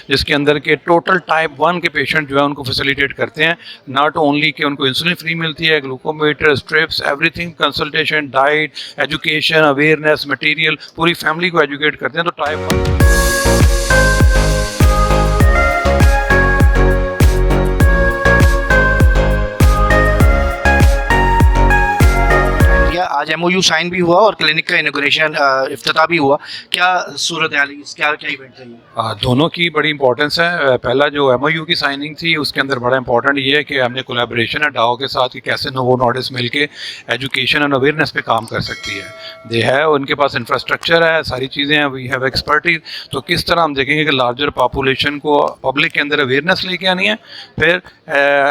जिसके अंदर के टोटल टाइप 1 के पेशेंट जो है उनको फैसिलिटेट करते हैं। नॉट ओनली कि उनको इंसुलिन फ्री मिलती है, glucometer, strips, everything, consultation, diet, education, awareness, material, पूरी फैमिली को एजुकेट करते हैं। तो टाइप 1 आज एमओयू साइन भी हुआ और क्लिनिक का इनॉग्रेशन इफ्तिताह भी हुआ। क्या सूरत है, क्या क्या इवेंट है? दोनों की बड़ी इंपॉर्टेंस है। पहला जो एमओयू की साइनिंग थी उसके अंदर बड़ा इंपॉर्टेंट ये है कि हमने कोलैबोरेशन है डाओ के साथ कि कैसे नोवो नॉर्डिस्क मिलके एजुकेशन एंड अवेयरनेस पे काम कर सकती है। दे है उनके पास इंफ्रास्ट्रक्चर है, सारी चीज़ें हैं, वी हैव एक्सपर्टीज। तो किस तरह हम देखेंगे कि लार्जर पॉपुलेशन को पब्लिक के अंदर अवेयरनेस लेके आनी है, फिर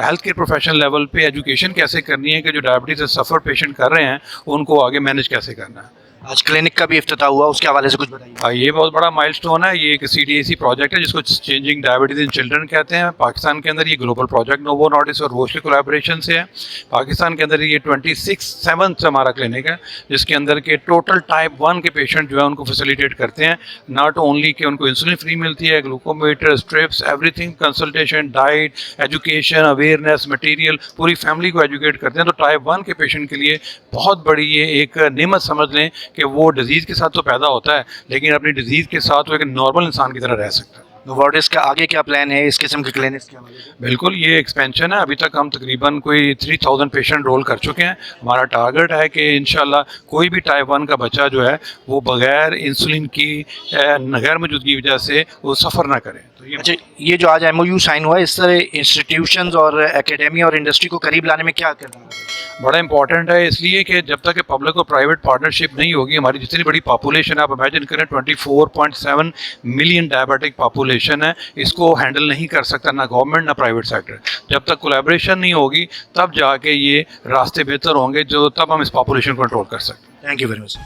हेल्थ केयर प्रोफेशनल लेवल पे एजुकेशन कैसे करनी है कि जो डायबिटीज़ से सफ़र पेशेंट कर रहे हैं उनको आगे मैनेज कैसे करना है। आज क्लिनिक का भी इफ्तिताह हुआ, उसके हवाले से कुछ बताइए। ये बहुत बड़ा माइलस्टोन है। ये एक CDAC प्रोजेक्ट है जिसको चेंजिंग डायबिटीज़ इन चिल्ड्रन कहते हैं। पाकिस्तान के अंदर ये ग्लोबल प्रोजेक्ट नोवो नॉर्डिस्क और रोश के कोलैबोरेशन से है। पाकिस्तान के अंदर ये 26/7 हमारा क्लिनिक है जिसके अंदर के टोटल टाइप 1 के पेशेंट जो है उनको फैसिलिटेट करते हैं। नॉट ओनली कि उनको इंसुलिन फ्री मिलती है, glucometer, strips, everything, consultation, diet, education, awareness, material, पूरी फैमिली को एजुकेट करते हैं। तो टाइप 1 के पेशेंट के लिए बहुत बड़ी ये एक नेमत समझ लें कि वो डिजीज़ के साथ तो पैदा होता है लेकिन अपनी डिजीज़ के साथ वो एक नॉर्मल इंसान की तरह रह सकता है। नोवार्डिस का आगे क्या प्लान है इस किस्म के क्लिनिक्स के हवाले से? बिल्कुल, ये एक्सपेंशन है। अभी तक हम तकरीबन कोई 3000 पेशेंट रोल कर चुके हैं। हमारा टारगेट है कि इंशाल्लाह कोई भी टाइप 1 का बच्चा जो है वो बगैर इंसुलिन की गैर मौजूदगी की वजह से वो सफ़र ना करे। तो अच्छा, ये जो आज एमओयू साइन हुआ है, इस तरह इंस्टीट्यूशंस और एकेडमी और इंडस्ट्री को करीब लाने में क्या करना है? बड़ा इंपॉर्टेंट है इसलिए कि जब तक पब्लिक और प्राइवेट पार्टनरशिप नहीं होगी, हमारी जितनी बड़ी पॉपुलेशन है, आप इमेजिन करें 24.7 मिलियन डायबिटिक पॉपुलेशन है, इसको हैंडल नहीं कर सकता ना गवर्नमेंट ना प्राइवेट सेक्टर। जब तक कोलैबोरेशन नहीं होगी तब जाके ये रास्ते बेहतर होंगे, जो तब हम इस पॉपुलेशन को कंट्रोल कर सकते हैं। Thank you very much.